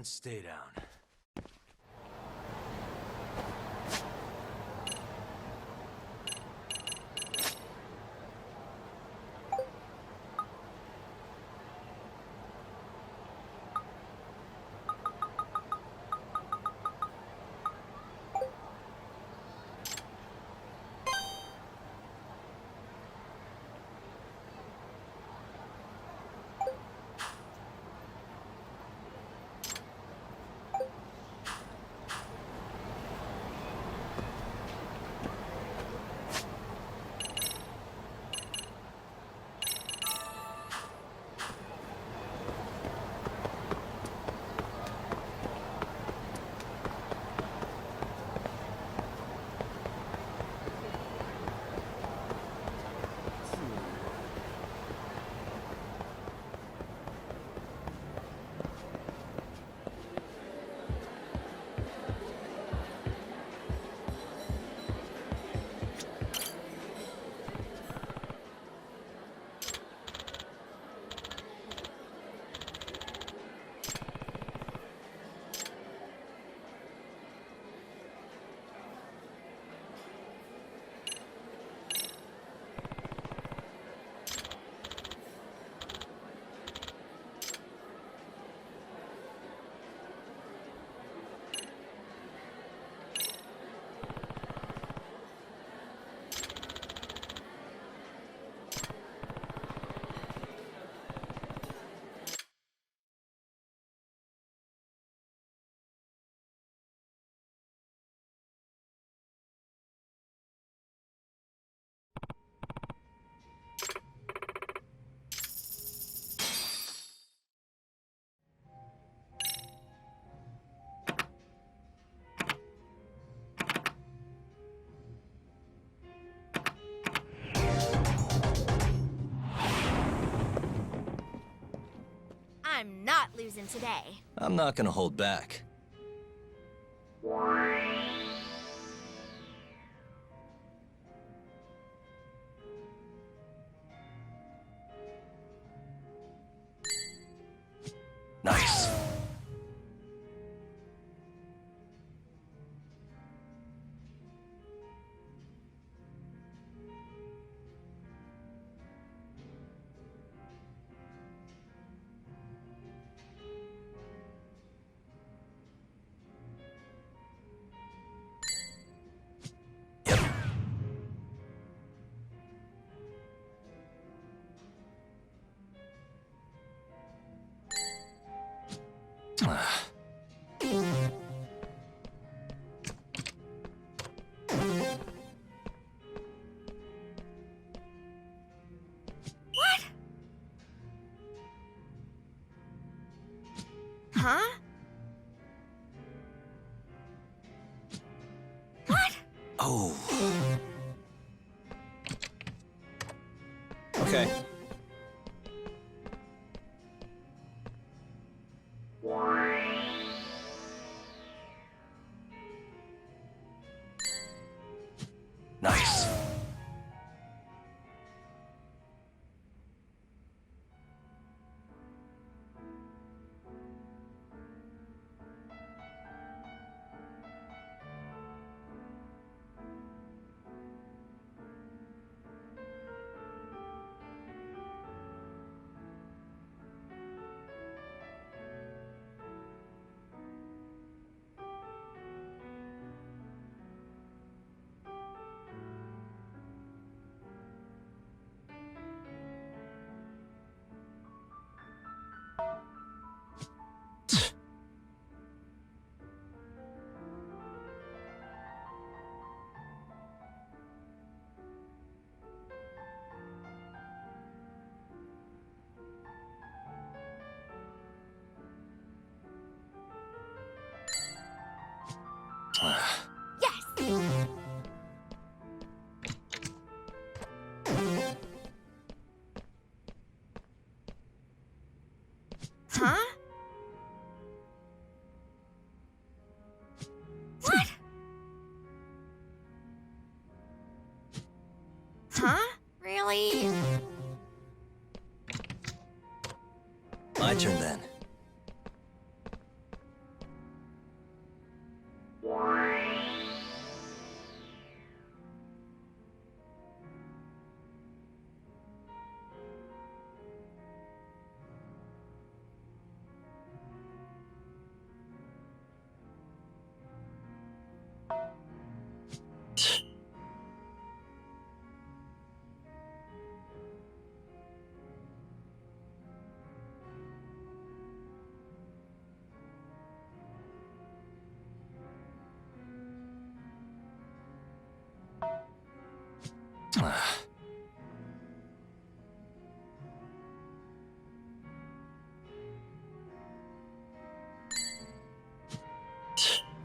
and stay down. I'm not losing today. I'm not gonna hold back. Nice. What? Huh? What? Oh. Okay. Nice.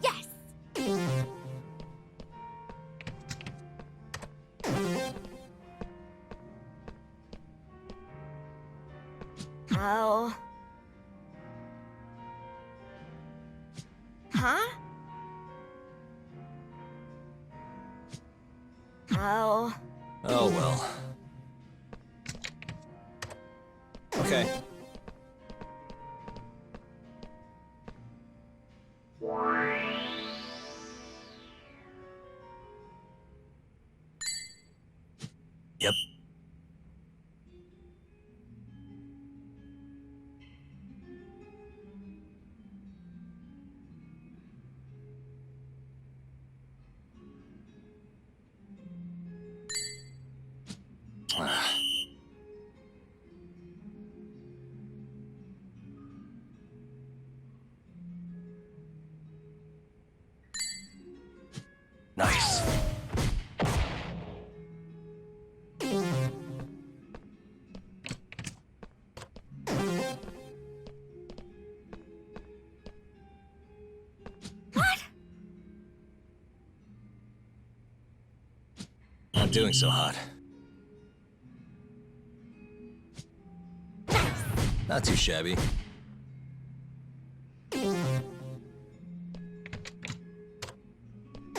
Yes! Oh. Huh? Oh. Oh well. Okay. Yep. Nice. What? Not doing so hot. Not too shabby.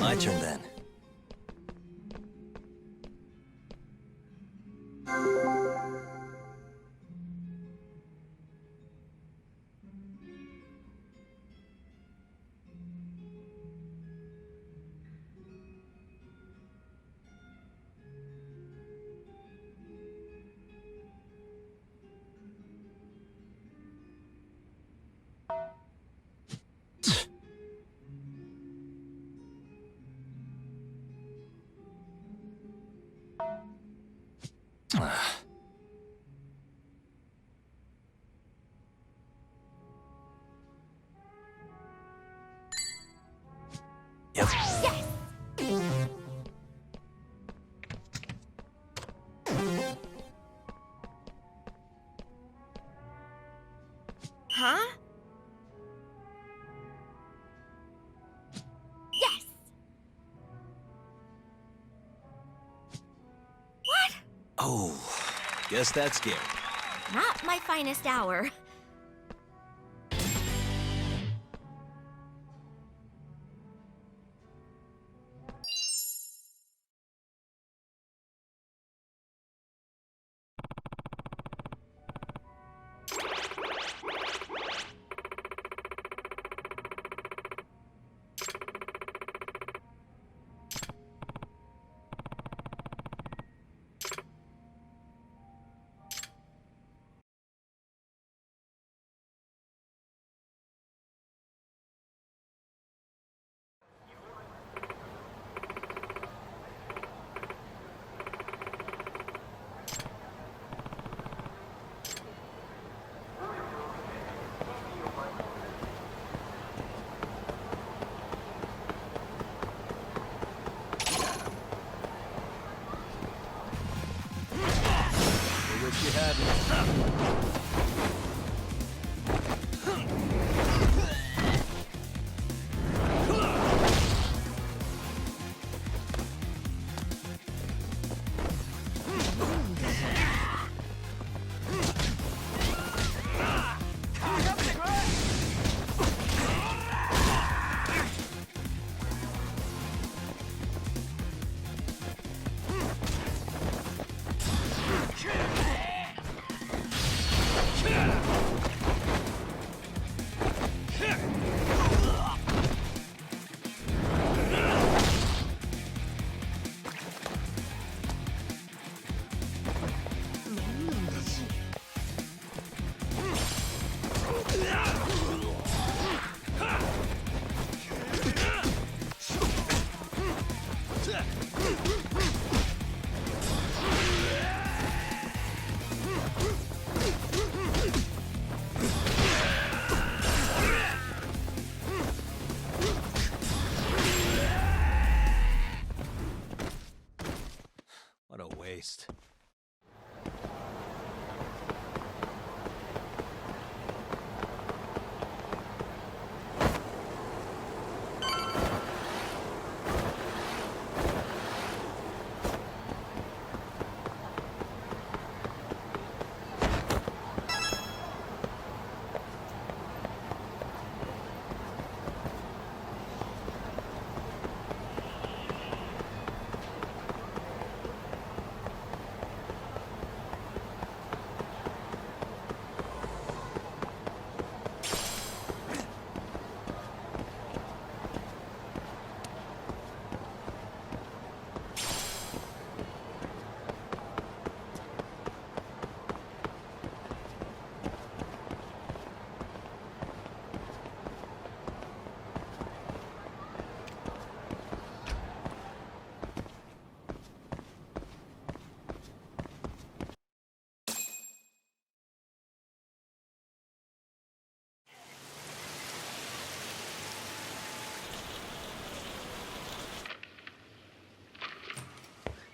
My turn then. Yep. Yes! Huh? Yes! What? Oh, guess that's scary. Not my finest hour.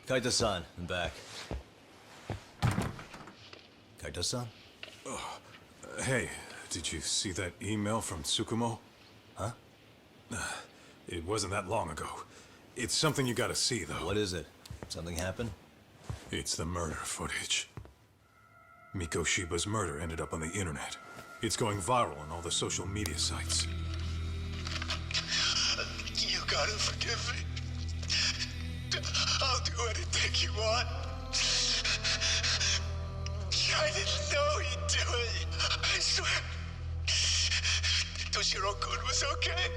Kaito-san, I'm back. Kaito-san? Hey, did you see that email from Tsukumo? Huh? It wasn't that long ago. It's something you gotta see, though. What is it? Something happened? It's the murder footage. Mikoshiba's murder ended up on the internet. It's going viral on all the social media sites. You gotta forgive me. I'll do anything you want. I didn't know he'd do it. I swear. Toshiro-kun was okay.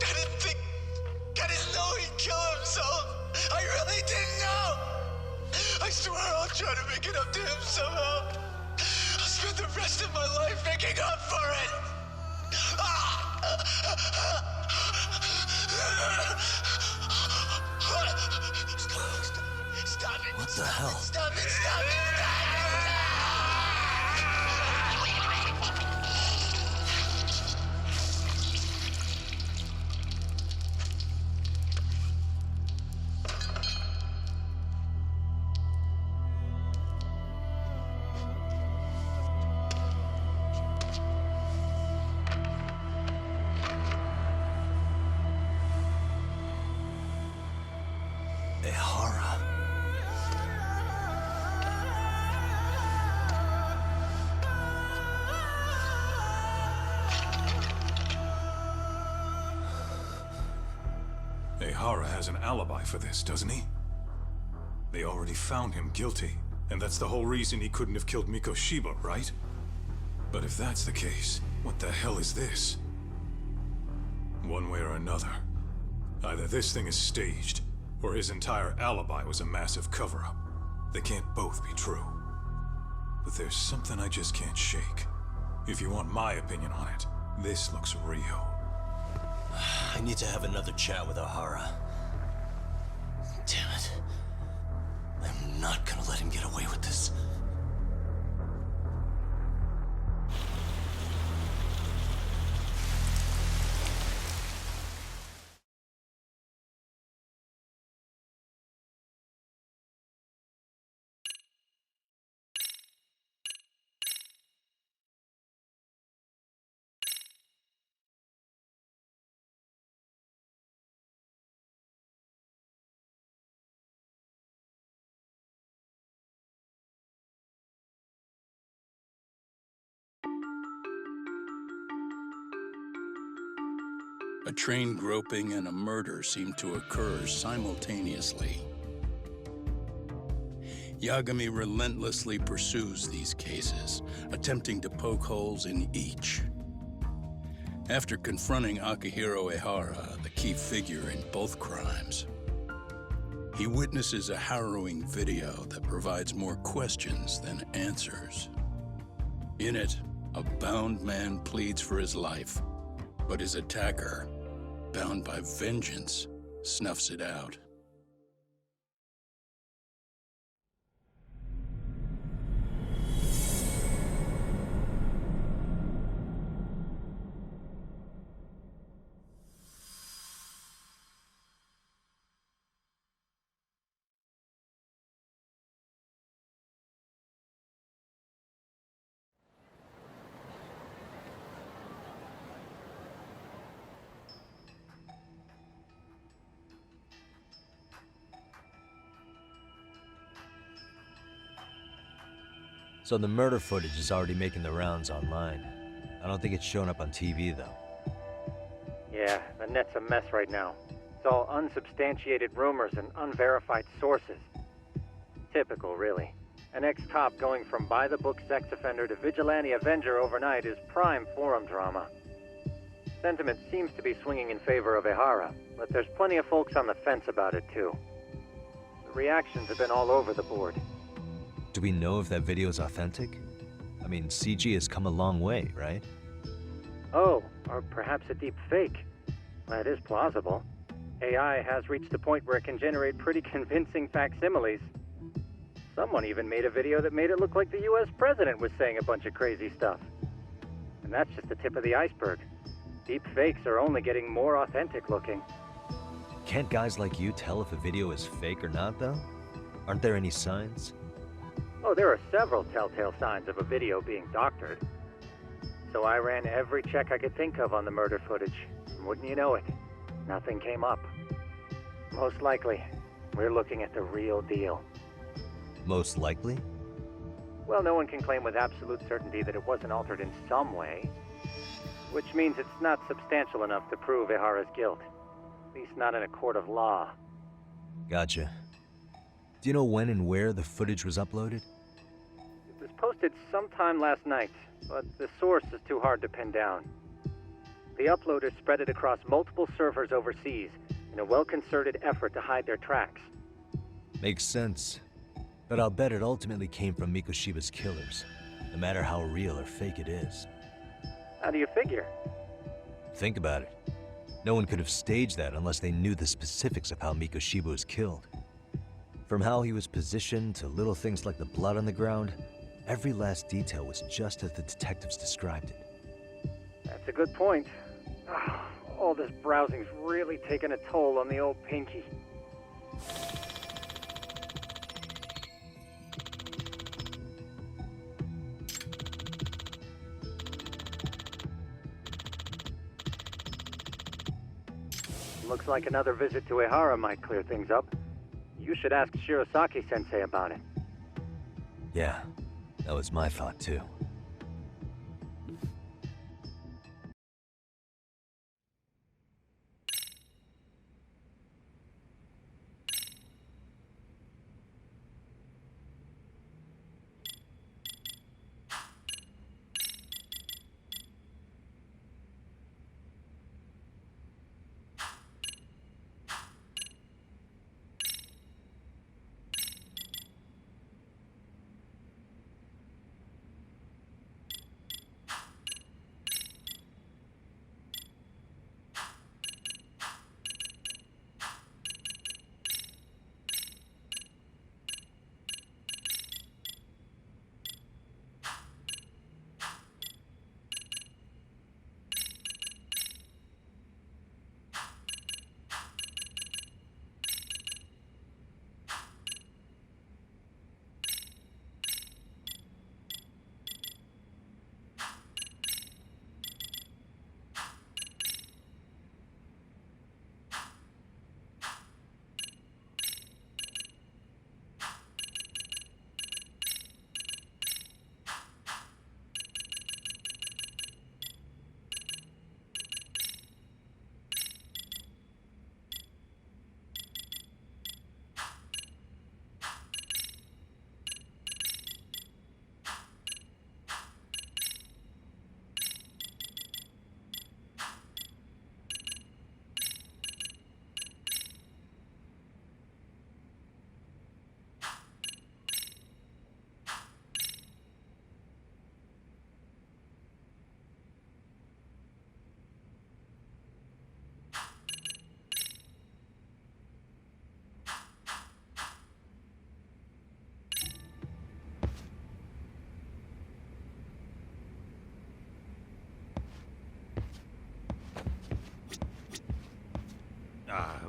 I didn't know he'd kill himself. I really didn't know. I swear I'll try to make it up to him somehow. I'll spend the rest of my life making up for it. Stop it. What the hell? Stop it. Stop it. Ehara. Ehara has an alibi for this, doesn't he? They already found him guilty, and that's the whole reason he couldn't have killed Mikoshiba, right? But if that's the case, what the hell is this? One way or another, either this thing is staged, or his entire alibi was a massive cover-up. They can't both be true. But there's something I just can't shake. If you want my opinion on it, this looks real. I need to have another chat with Ehara. Damn it. I'm not gonna let him get away with this. A train groping and a murder seem to occur simultaneously. Yagami relentlessly pursues these cases, attempting to poke holes in each. After confronting Akihiro Ehara, the key figure in both crimes, he witnesses a harrowing video that provides more questions than answers. In it, a bound man pleads for his life, but his attacker, bound by vengeance, snuffs it out. So the murder footage is already making the rounds online. I don't think it's showing up on TV, though. Yeah, the net's a mess right now. It's all unsubstantiated rumors and unverified sources. Typical, really. An ex-cop going from by-the-book sex offender to vigilante avenger overnight is prime forum drama. Sentiment seems to be swinging in favor of Ehara, but there's plenty of folks on the fence about it, too. The reactions have been all over the board. Do we know if that video is authentic? I mean, CG has come a long way, right? Oh, or perhaps a deep fake. That is plausible. AI has reached a point where it can generate pretty convincing facsimiles. Someone even made a video that made it look like the US president was saying a bunch of crazy stuff. And that's just the tip of the iceberg. Deep fakes are only getting more authentic looking. Can't guys like you tell if a video is fake or not, though? Aren't there any signs? Oh, there are several telltale signs of a video being doctored. So I ran every check I could think of on the murder footage. And wouldn't you know it, nothing came up. Most likely, we're looking at the real deal. Most likely? Well, no one can claim with absolute certainty that it wasn't altered in some way. Which means it's not substantial enough to prove Ehara's guilt. At least not in a court of law. Gotcha. Do you know when and where the footage was uploaded? It was posted sometime last night, but the source is too hard to pin down. The uploaders spread it across multiple servers overseas in a well-concerted effort to hide their tracks. Makes sense. But I'll bet it ultimately came from Mikoshiba's killers, no matter how real or fake it is. How do you figure? Think about it. No one could have staged that unless they knew the specifics of how Mikoshiba was killed. From how he was positioned to little things like the blood on the ground, every last detail was just as the detectives described it. That's a good point. All this browsing's really taken a toll on the old pinky. Looks like another visit to Ehara might clear things up. You should ask Shirosaki-sensei about it. Yeah, that was my thought too.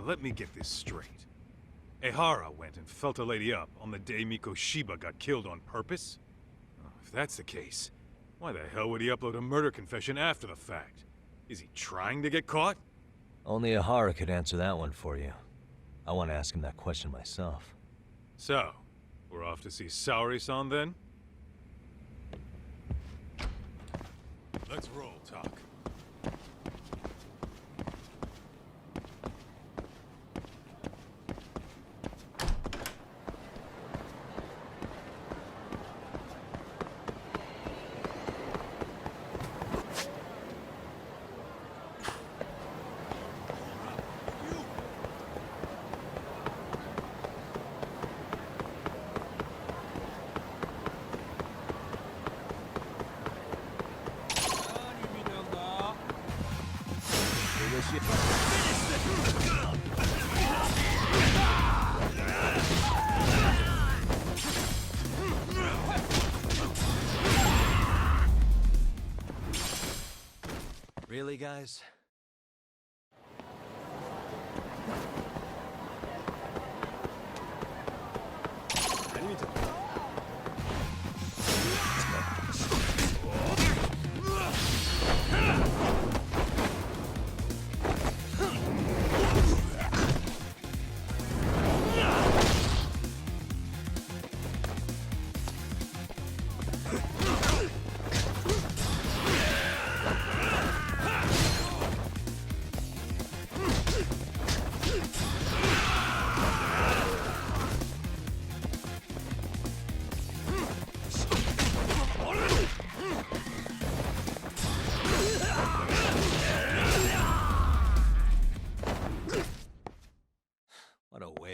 Let me get this straight. Ehara went and felt a lady up on the day Mikoshiba got killed on purpose? If that's the case, why the hell would he upload a murder confession after the fact? Is he trying to get caught? Only Ehara could answer that one for you. I want to ask him that question myself. So, we're off to see Saori-san then? Let's roll, Talk. Really, guys?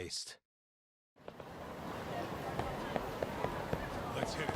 waste. Let's hit it.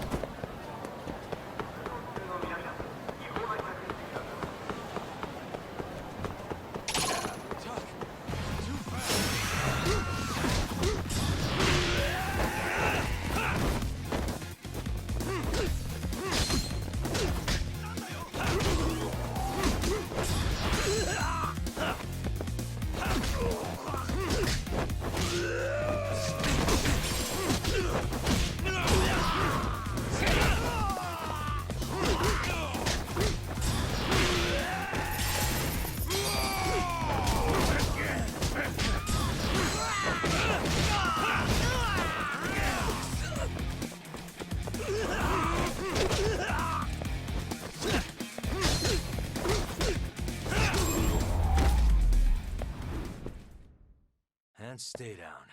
And stay down.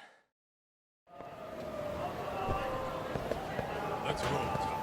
Let's roll, Tom.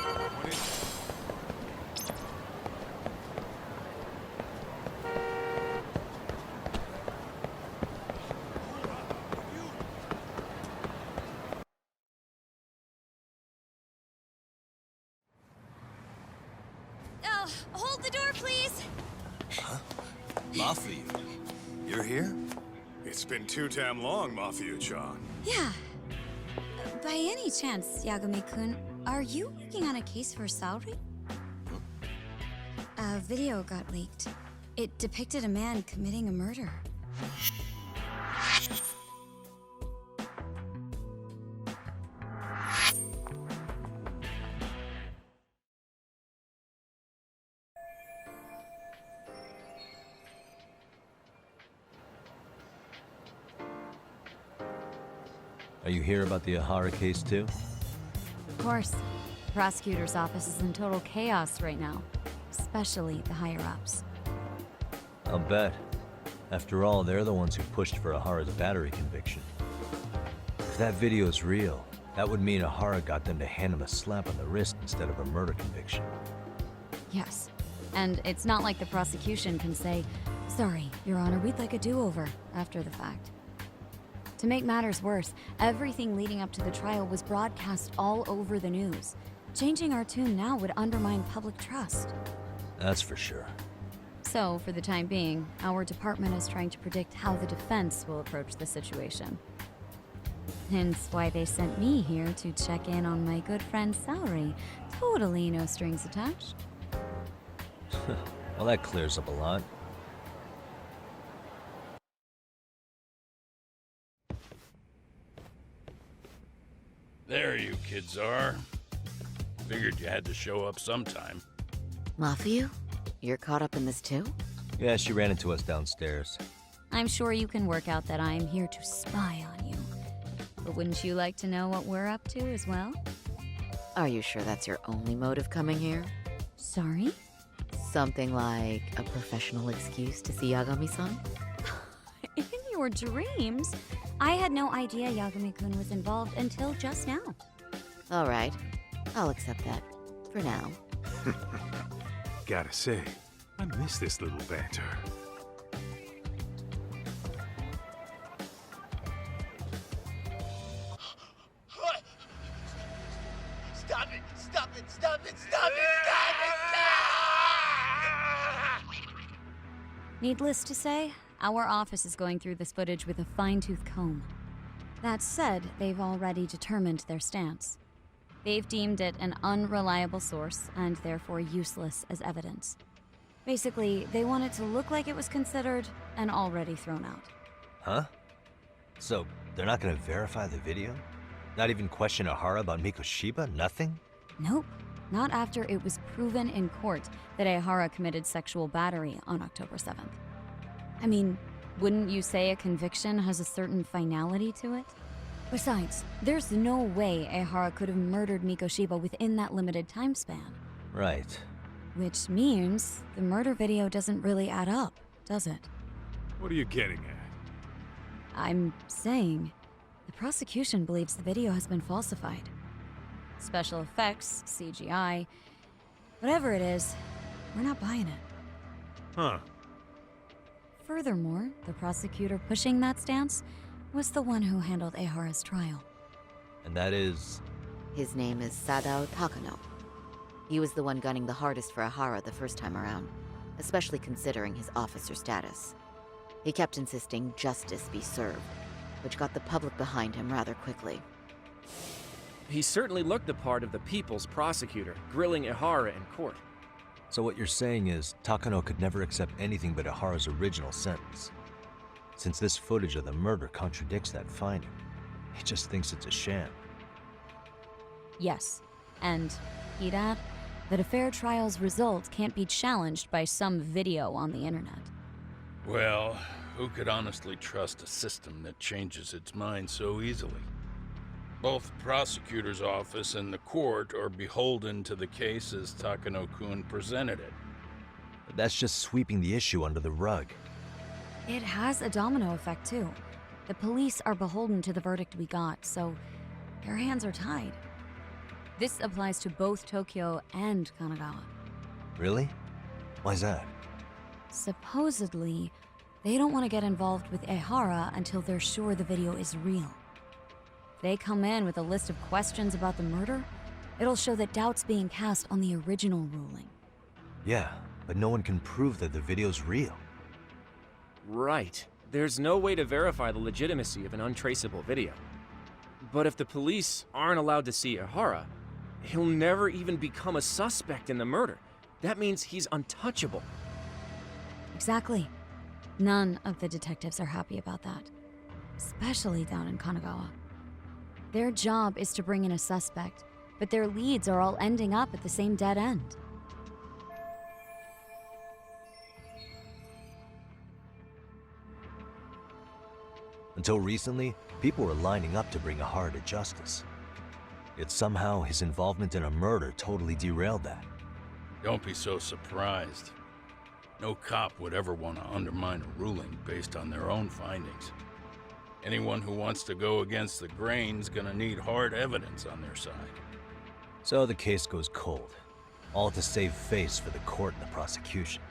What a waste. Hold the door, please. Mafuyu, you're here? It's been too damn long, Mafuyu-chan. Yeah. By any chance, Yagami-kun, are you working on a case for Saori? A video got leaked. It depicted a man committing a murder. Are you here about the Ehara case too? Of course. The prosecutor's office is in total chaos right now, especially the higher-ups. I'll bet. After all, they're the ones who pushed for Ehara's battery conviction. If that video is real, that would mean Ehara got them to hand him a slap on the wrist instead of a murder conviction. Yes. And it's not like the prosecution can say, "Sorry, Your Honor, we'd like a do-over," after the fact. To make matters worse, everything leading up to the trial was broadcast all over the news. Changing our tune now would undermine public trust. That's for sure. So, for the time being, our department is trying to predict how the defense will approach the situation. Hence why they sent me here to check in on my good friend Saori. Totally no strings attached. Well, that clears up a lot. There you kids are. Figured you had to show up sometime. Mafuyu? You're caught up in this too? Yeah, she ran into us downstairs. I'm sure you can work out that I'm here to spy on you. But wouldn't you like to know what we're up to as well? Are you sure that's your only motive coming here? Sorry? Something like a professional excuse to see Yagami-san? In your dreams? I had no idea Yagami-kun was involved until just now. All right, I'll accept that. For now. Gotta say, I miss this little banter. Stop it! Stop it! Stop it! Stop it! Needless to say, our office is going through this footage with a fine-tooth comb. That said, they've already determined their stance. They've deemed it an unreliable source and therefore useless as evidence. Basically, they want it to look like it was considered and already thrown out. Huh? So, they're not gonna verify the video? Not even question Ehara about Mikoshiba? Nothing? Nope. Not after it was proven in court that Ehara committed sexual battery on October 7th. I mean, wouldn't you say a conviction has a certain finality to it? Besides, there's no way Ehara could have murdered Mikoshiba within that limited time span. Right. Which means the murder video doesn't really add up, does it? What are you getting at? I'm saying the prosecution believes the video has been falsified. Special effects, CGI, whatever it is, we're not buying it. Huh. Furthermore, the prosecutor pushing that stance was the one who handled Ehara's trial. And that is... His name is Sadao Takano. He was the one gunning the hardest for Ehara the first time around, especially considering his officer status. He kept insisting justice be served, which got the public behind him rather quickly. He certainly looked the part of the people's prosecutor, grilling Ehara in court. So what you're saying is, Takano could never accept anything but Ehara's original sentence. Since this footage of the murder contradicts that finding, he just thinks it's a sham. Yes, and he'd add that a fair trial's result can't be challenged by some video on the internet. Well, who could honestly trust a system that changes its mind so easily? Both the prosecutor's office and the court are beholden to the case as Takano-kun presented it. But that's just sweeping the issue under the rug. It has a domino effect, too. The police are beholden to the verdict we got, so their hands are tied. This applies to both Tokyo and Kanagawa. Really? Why's that? Supposedly, they don't want to get involved with Ehara until they're sure the video is real. If they come in with a list of questions about the murder, it'll show that doubt's being cast on the original ruling. Yeah, but no one can prove that the video's real. Right. There's no way to verify the legitimacy of an untraceable video. But if the police aren't allowed to see Ehara, he'll never even become a suspect in the murder. That means he's untouchable. Exactly. None of the detectives are happy about that. Especially down in Kanagawa. Their job is to bring in a suspect, but their leads are all ending up at the same dead end. Until recently, people were lining up to bring Ehara to justice. Yet somehow his involvement in a murder totally derailed that. Don't be so surprised. No cop would ever want to undermine a ruling based on their own findings. Anyone who wants to go against the grain's gonna need hard evidence on their side. So the case goes cold, all to save face for the court and the prosecution.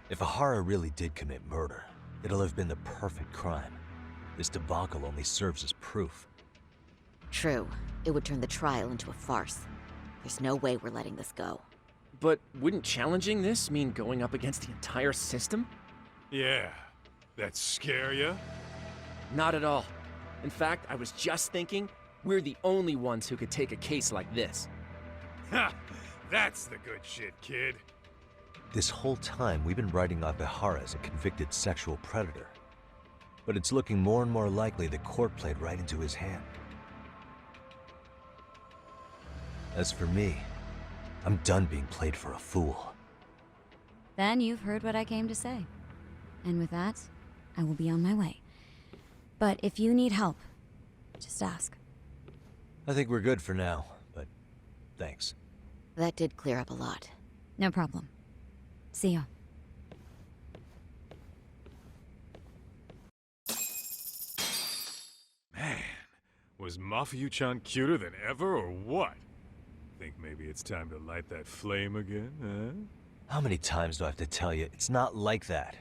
If Ehara really did commit murder, it'll have been the perfect crime. This debacle only serves as proof. True, it would turn the trial into a farce. There's no way we're letting this go. But wouldn't challenging this mean going up against the entire system? Yeah. That scare ya? Not at all. In fact, I was just thinking, we're the only ones who could take a case like this. Ha! That's the good shit, kid. This whole time, we've been writing off Ehara as a convicted sexual predator. But it's looking more and more likely the court played right into his hand. As for me, I'm done being played for a fool. Then you've heard what I came to say. And with that, I will be on my way. But if you need help, just ask. I think we're good for now, but thanks. That did clear up a lot. No problem. See ya. Man, was Mafuyu-chan cuter than ever or what? Think maybe it's time to light that flame again, huh? How many times do I have to tell you, it's not like that?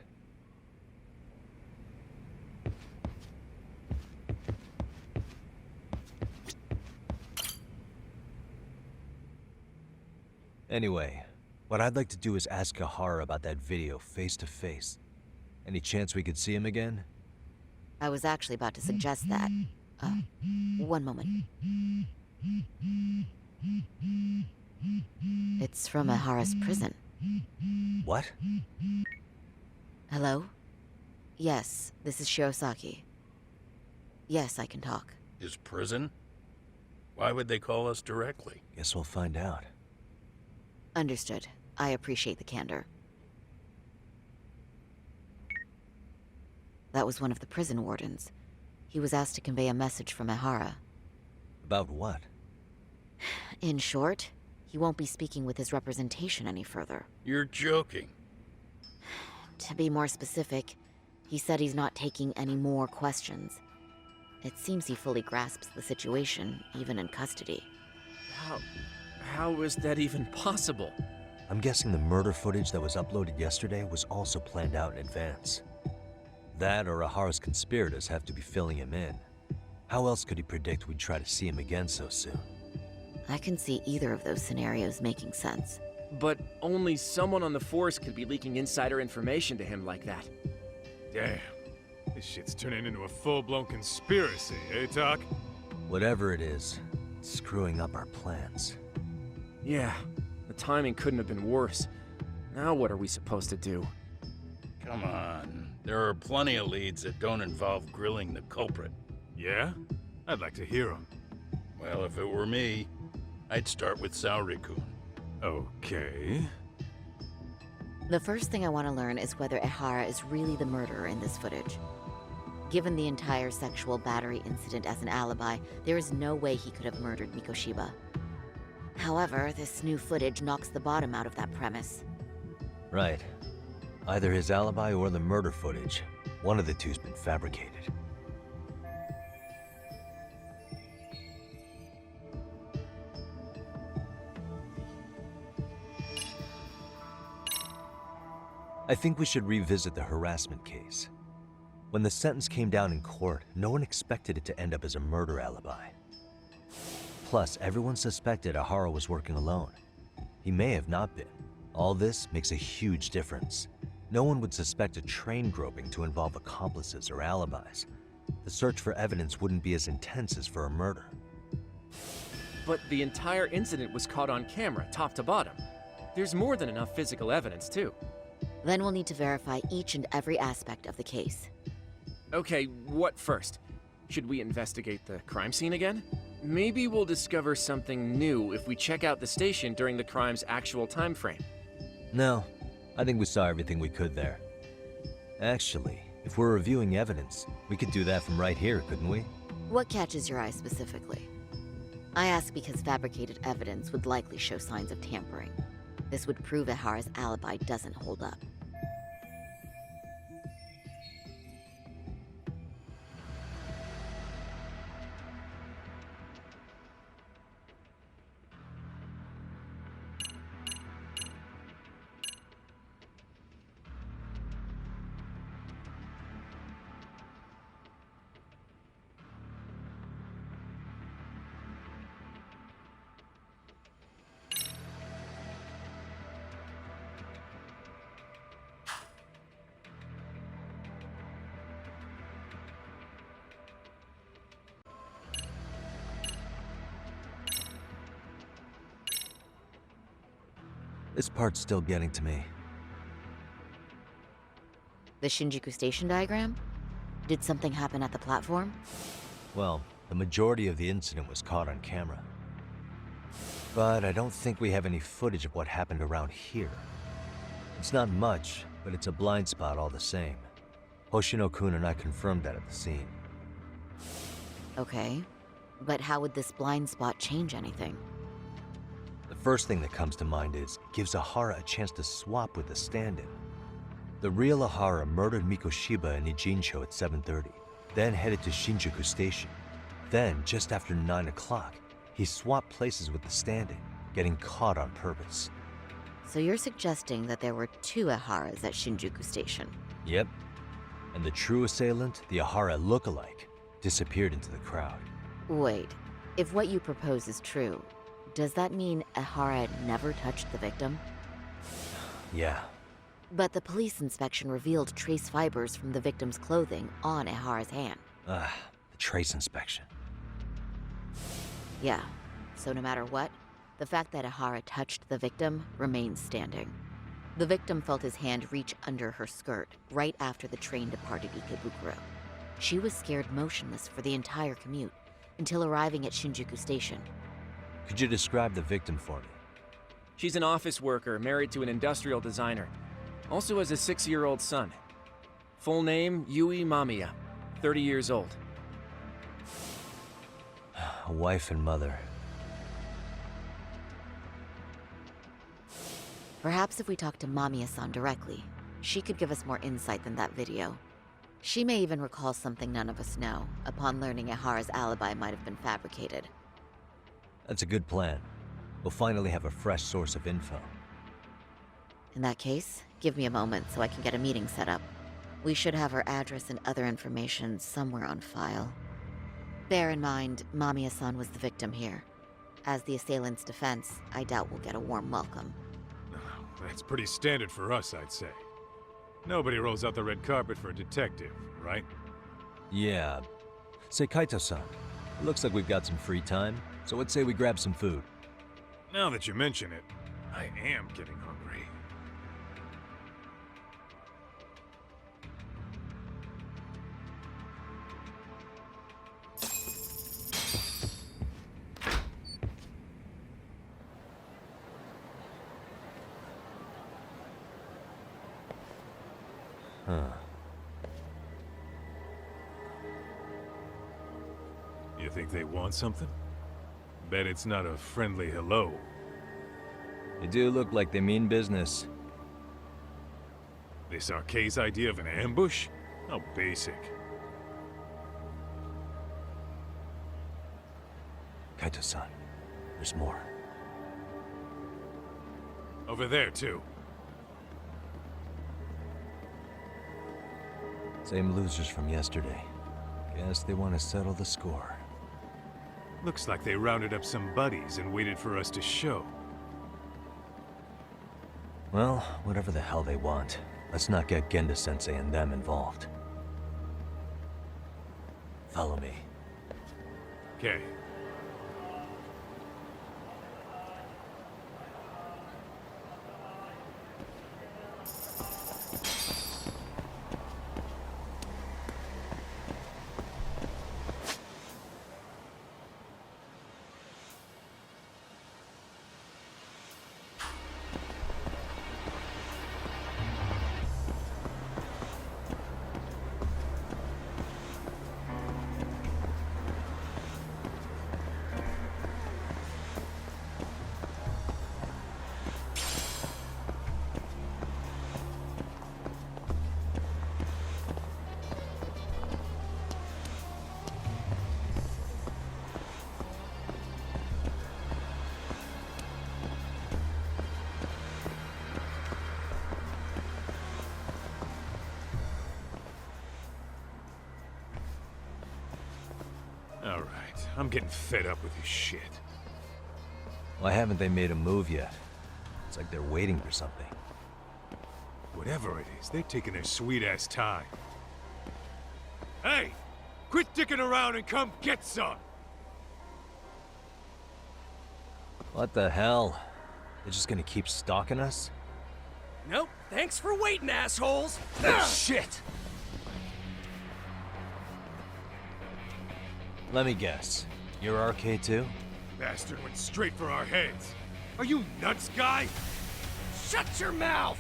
Anyway, what I'd like to do is ask Ehara about that video face to face. Any chance we could see him again? I was actually about to suggest that. One moment. It's from Ehara's prison. What? Hello? Yes, this is Shirosaki. Yes, I can talk. His prison? Why would they call us directly? Guess we'll find out. Understood. I appreciate the candor. That was one of the prison wardens. He was asked to convey a message from Ehara. About what? In short, he won't be speaking with his representation any further. You're joking. To be more specific, he said he's not taking any more questions. It seems he fully grasps the situation, even in custody. How is that even possible? I'm guessing the murder footage that was uploaded yesterday was also planned out in advance. That or Ehara's conspirators have to be filling him in. How else could he predict we'd try to see him again so soon? I can see either of those scenarios making sense. But only someone on the force could be leaking insider information to him like that. Damn. This shit's turning into a full-blown conspiracy, eh, Doc? Whatever it is, it's screwing up our plans. Yeah, the timing couldn't have been worse. Now what are we supposed to do? Come on. There are plenty of leads that don't involve grilling the culprit. Yeah? I'd like to hear them. Well, if it were me, I'd start with Saori-kun. Okay. The first thing I want to learn is whether Ehara is really the murderer in this footage. Given the entire sexual battery incident as an alibi, there is no way he could have murdered Mikoshiba. However, this new footage knocks the bottom out of that premise. Right. Either his alibi or the murder footage. One of the two's been fabricated. I think we should revisit the harassment case. When the sentence came down in court, no one expected it to end up as a murder alibi. Plus, everyone suspected Ehara was working alone. He may have not been. All this makes a huge difference. No one would suspect a train groping to involve accomplices or alibis. The search for evidence wouldn't be as intense as for a murder. But the entire incident was caught on camera, top to bottom. There's more than enough physical evidence, too. Then we'll need to verify each and every aspect of the case. Okay, what first? Should we investigate the crime scene again? Maybe we'll discover something new if we check out the station during the crime's actual time frame. No, I think we saw everything we could there. Actually, if we're reviewing evidence, we could do that from right here, couldn't we? What catches your eye specifically? I ask because fabricated evidence would likely show signs of tampering. This would prove Ehara's alibi doesn't hold up. This part's still getting to me. The Shinjuku station diagram? Did something happen at the platform? Well, the majority of the incident was caught on camera. But I don't think we have any footage of what happened around here. It's not much, but it's a blind spot all the same. Hoshino-kun and I confirmed that at the scene. Okay, but how would this blind spot change anything? The first thing that comes to mind is, it gives Ehara a chance to swap with the stand-in. The real Ehara murdered Mikoshiba in Ijincho at 7:30, then headed to Shinjuku Station. Then, just after 9 o'clock, he swapped places with the stand-in, getting caught on purpose. So you're suggesting that there were two Eharas at Shinjuku Station? Yep. And the true assailant, the Ehara look-alike, disappeared into the crowd. Wait, if what you propose is true, does that mean Ehara never touched the victim? Yeah. But the police inspection revealed trace fibers from the victim's clothing on Ehara's hand. The trace inspection. Yeah, so no matter what, The fact that Ehara touched the victim remains standing. The victim felt his hand reach under her skirt right after the train departed Ikebukuro. She was scared motionless for the entire commute until arriving at Shinjuku Station. Could you describe the victim for me? She's an office worker married to an industrial designer. Also has a 6-year-old son. Full name, Yui Mamiya, 30 years old. A wife and mother. Perhaps if we talk to Mamiya-san directly, she could give us more insight than that video. She may even recall something none of us know, upon learning Ehara's alibi might have been fabricated. That's a good plan. We'll finally have a fresh source of info. In that case, give me a moment so I can get a meeting set up. We should have her address and other information somewhere on file. Bear in mind, Mamiya-san was the victim here. As the assailant's defense, I doubt we'll get a warm welcome. That's pretty standard for us, I'd say. Nobody rolls out the red carpet for a detective, right? Yeah. Say, Kaito-san, it looks like we've got some free time, so let's say we grab some food. Now that you mention it, I am getting hungry. Huh. You think they want something? Bet it's not a friendly hello. They do look like they mean business. This Arcade's idea of an ambush? How basic. Kaito-san, there's more. Over there, too. Same losers from yesterday. Guess they want to settle the score. Looks like they rounded up some buddies and waited for us to show. Well, whatever the hell they want, let's not get Genda-sensei and them involved. Follow me. Okay. Alright, I'm getting fed up with this shit. Why haven't they made a move yet? It's like they're waiting for something. Whatever it is, they're taking their sweet-ass time. Hey! Quit dicking around and come get some! What the hell? They're just gonna keep stalking us? Nope, thanks for waiting, assholes! Shit! Let me guess. You're RK too? Bastard went straight for our heads. Are you nuts, guy? Shut your mouth!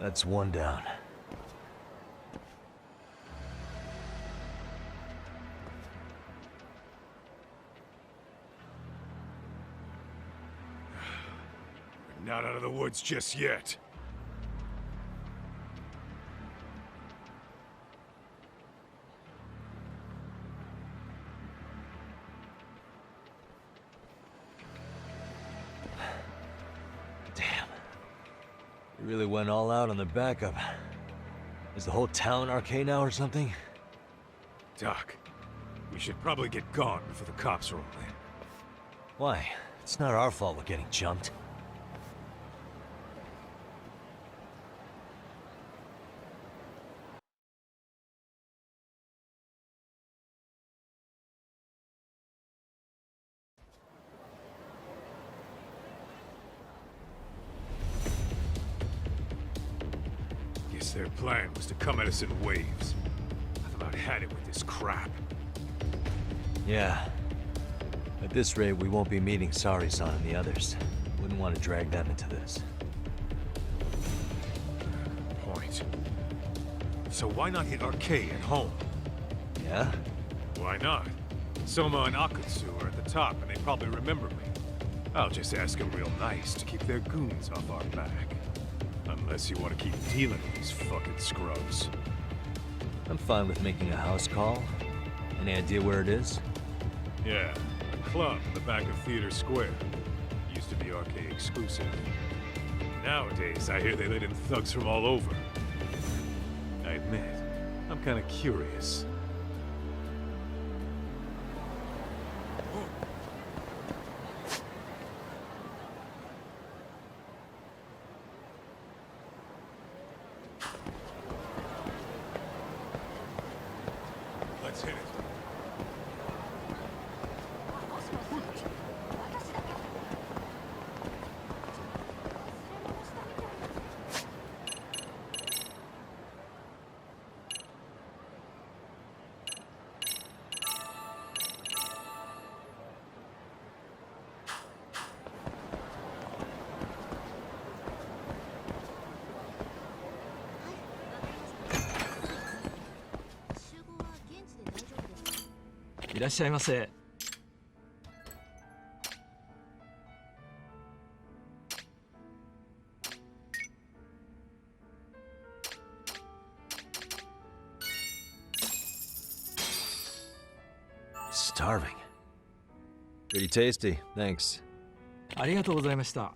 That's one down. We're not out of the woods just yet. Damn. You really went all out on the backup. Is the whole town arcane now or something? Doc, we should probably get gone before the cops roll in. Why? It's not our fault we're getting jumped. Guess their plan was to come at us in waves. I've about had it with this crap. Yeah. At this rate, we won't be meeting Sari-san and the others. Wouldn't want to drag them into this. Point. So why not hit Arcade at home? Yeah? Why not? Soma and Akutsu are at the top, and they probably remember me. I'll just ask them real nice to keep their goons off our back. Unless you want to keep dealing with these fucking scrubs. I'm fine with making a house call. Any idea where it is? Yeah, a club in the back of Theater Square. Used to be arcade exclusive. Nowadays, I hear they let in thugs from all over. I admit, I'm kind of curious. Let's hit it. Starving. Pretty tasty, thanks. ありがとうございました。